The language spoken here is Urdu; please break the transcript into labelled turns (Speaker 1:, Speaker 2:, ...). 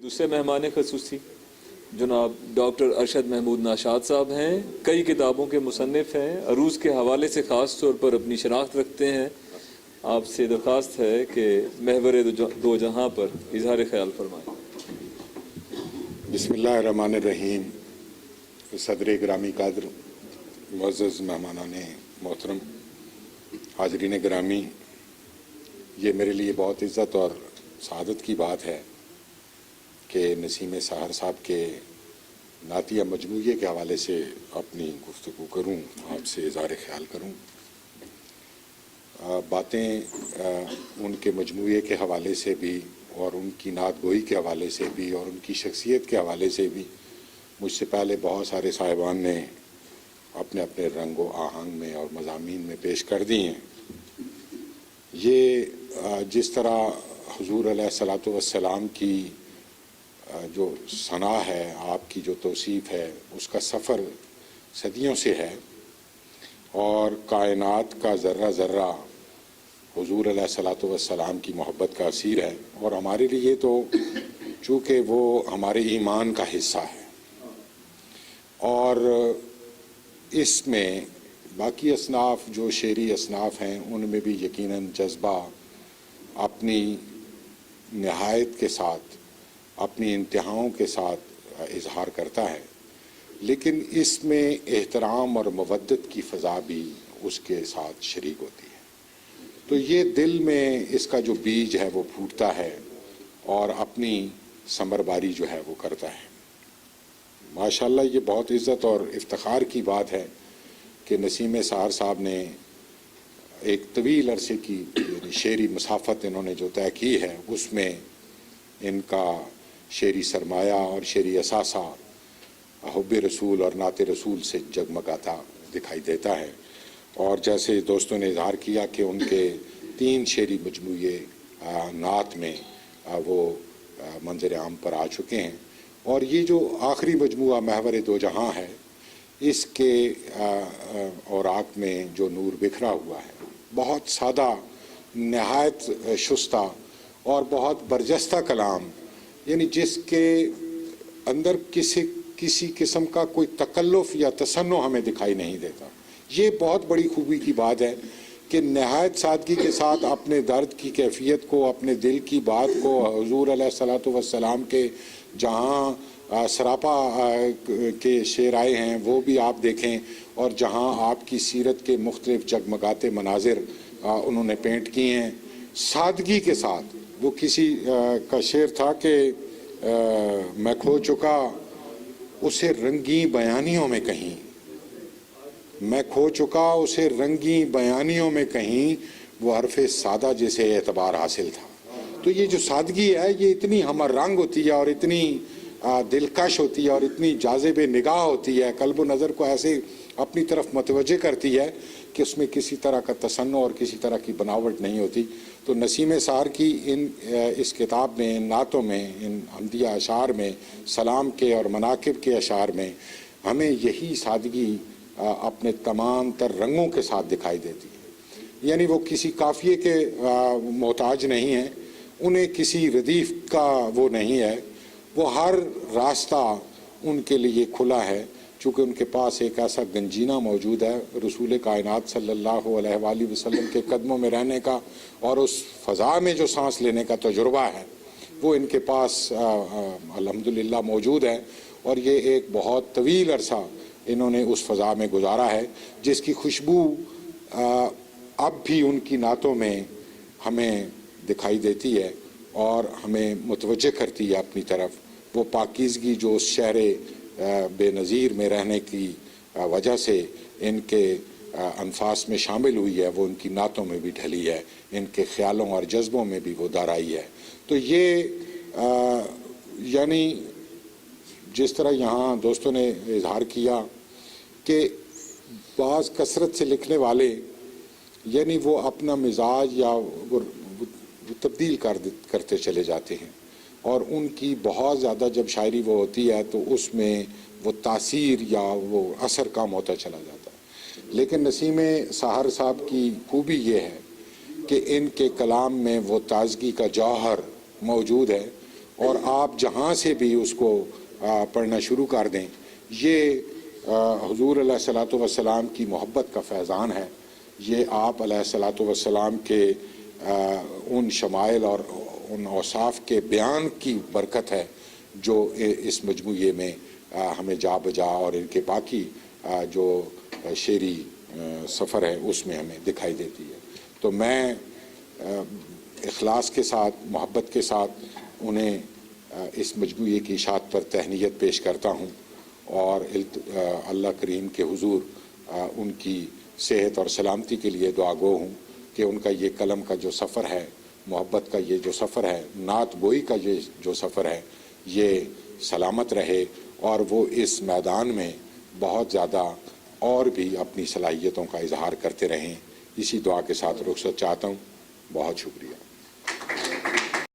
Speaker 1: دوسرے مہمان خصوصی جناب ڈاکٹر ارشد محمود ناشاد صاحب ہیں، کئی کتابوں کے مصنف ہیں، عروض کے حوالے سے خاص طور پر اپنی شناخت رکھتے ہیں۔ آپ سے درخواست ہے کہ محور دو جہاں پر اظہار خیال فرمائیں۔
Speaker 2: بسم اللہ الرحمن الرحیم۔ صدر گرامی قدر، معزز مہمانان محترم، حاضرین گرامی، یہ میرے لیے بہت عزت اور سعادت کی بات ہے کہ نسیم سحر صاحب کے نعتیہ مجموعے کے حوالے سے اپنی گفتگو کروں، آپ سے اظہار خیال کروں۔ باتیں ان کے مجموعے کے حوالے سے بھی اور ان کی نعت گوئی کے حوالے سے بھی اور ان کی شخصیت کے حوالے سے بھی مجھ سے پہلے بہت سارے صاحبان نے اپنے اپنے رنگ و آہنگ میں اور مضامین میں پیش کر دی ہیں۔ یہ جس طرح حضور علیہ الصلاۃ والسلام کی جو ثنا ہے، آپ کی جو توصیف ہے، اس کا سفر صدیوں سے ہے اور کائنات کا ذرہ ذرہ حضور علیہ الصلاۃ والسلام کی محبت کا اسیر ہے، اور ہمارے لیے تو چونکہ وہ ہمارے ایمان کا حصہ ہے، اور اس میں باقی اصناف جو شعری اصناف ہیں ان میں بھی یقیناً جذبہ اپنی نہایت کے ساتھ، اپنی انتہاؤں کے ساتھ اظہار کرتا ہے، لیکن اس میں احترام اور مودت کی فضا بھی اس کے ساتھ شریک ہوتی ہے۔ تو یہ دل میں اس کا جو بیج ہے وہ پھوٹتا ہے اور اپنی ثمرباری جو ہے وہ کرتا ہے۔ ماشاءاللہ یہ بہت عزت اور افتخار کی بات ہے کہ نسیم سحر صاحب نے ایک طویل عرصے کی شعری مسافت انہوں نے جو طے کی ہے، اس میں ان کا شعری سرمایہ اور شعری اثاثہ حب رسول اور نعت رسول سے جگمگاتا دکھائی دیتا ہے، اور جیسے دوستوں نے اظہار کیا کہ ان کے 3 شعری مجموعے نعت میں وہ منظر عام پر آ چکے ہیں، اور یہ جو آخری مجموعہ محور دو جہاں ہے، اس کے اوراق میں جو نور بکھرا ہوا ہے، بہت سادہ، نہایت شستہ اور بہت برجستہ کلام، یعنی جس کے اندر کسی قسم کا کوئی تکلف یا تصنع ہمیں دکھائی نہیں دیتا۔ یہ بہت بڑی خوبی کی بات ہے کہ نہایت سادگی کے ساتھ اپنے درد کی کیفیت کو، اپنے دل کی بات کو حضور علیہ الصلاۃ والسلام کے جہاں سراپا کے شعر آئے ہیں وہ بھی آپ دیکھیں، اور جہاں آپ کی سیرت کے مختلف جگمگاتے مناظر انہوں نے پینٹ کیے ہیں سادگی کے ساتھ۔ وہ کسی کا شعر تھا کہ میں کھو چکا اسے رنگی بیانیوں میں کہیں، میں کھو چکا اسے رنگی بیانیوں میں کہیں، وہ حرف سادہ جسے اعتبار حاصل تھا۔ تو یہ جو سادگی ہے یہ اتنی ہمر رنگ ہوتی ہے اور اتنی دلکش ہوتی ہے اور اتنی جاذب نگاہ ہوتی ہے، قلب و نظر کو ایسے اپنی طرف متوجہ کرتی ہے کہ اس میں کسی طرح کا تصنع اور کسی طرح کی بناوٹ نہیں ہوتی۔ تو نسیم سحر کی اس کتاب میں، ان نعتوں میں، ان حمدیہ اشعار میں، سلام کے اور مناقب کے اشعار میں ہمیں یہی سادگی اپنے تمام تر رنگوں کے ساتھ دکھائی دیتی ہے۔ یعنی وہ کسی قافیے کے محتاج نہیں ہیں، انہیں کسی ردیف کا وہ نہیں ہے، وہ ہر راستہ ان کے لیے کھلا ہے، چونکہ ان کے پاس ایک ایسا گنجینہ موجود ہے رسول کائنات صلی اللہ علیہ وآلہ وسلم کے قدموں میں رہنے کا، اور اس فضا میں جو سانس لینے کا تجربہ ہے وہ ان کے پاس الحمدللہ موجود ہے، اور یہ ایک بہت طویل عرصہ انہوں نے اس فضا میں گزارا ہے جس کی خوشبو اب بھی ان کی نعتوں میں ہمیں دکھائی دیتی ہے اور ہمیں متوجہ کرتی ہے اپنی طرف۔ وہ پاکیزگی جو اس شہر بے نظیر میں رہنے کی وجہ سے ان کے انفاس میں شامل ہوئی ہے، وہ ان کی نعتوں میں بھی ڈھلی ہے، ان کے خیالوں اور جذبوں میں بھی وہ دارائی ہے۔ تو یہ یعنی جس طرح یہاں دوستوں نے اظہار کیا کہ بعض کثرت سے لکھنے والے یعنی وہ اپنا مزاج یا وہ تبدیل کرتے چلے جاتے ہیں، اور ان کی بہت زیادہ جب شاعری وہ ہوتی ہے تو اس میں وہ تاثیر یا وہ اثر کم ہوتا چلا جاتا ہے۔ لیکن نسیم سحر صاحب کی خوبی یہ ہے کہ ان کے کلام میں وہ تازگی کا جوہر موجود ہے، اور آپ جہاں سے بھی اس کو پڑھنا شروع کر دیں، یہ حضور علیہ الصلوۃ والسلام کی محبت کا فیضان ہے، یہ آپ علیہ الصلوۃ والسلام کے ان شمائل اور ان اوصاف کے بیان کی برکت ہے جو اس مجموعے میں ہمیں جا بجا اور ان کے باقی جو شعری سفر ہے اس میں ہمیں دکھائی دیتی ہے۔ تو میں اخلاص کے ساتھ، محبت کے ساتھ انہیں اس مجموعے کی اشاعت پر تہنیت پیش کرتا ہوں، اور اللہ کریم کے حضور ان کی صحت اور سلامتی کے لیے دعا گو ہوں کہ ان کا یہ قلم کا جو سفر ہے، محبت کا یہ جو سفر ہے، نعت گوئی کا یہ جو سفر ہے، یہ سلامت رہے اور وہ اس میدان میں بہت زیادہ اور بھی اپنی صلاحیتوں کا اظہار کرتے رہیں۔ اسی دعا کے ساتھ رخصت چاہتا ہوں۔ بہت شکریہ۔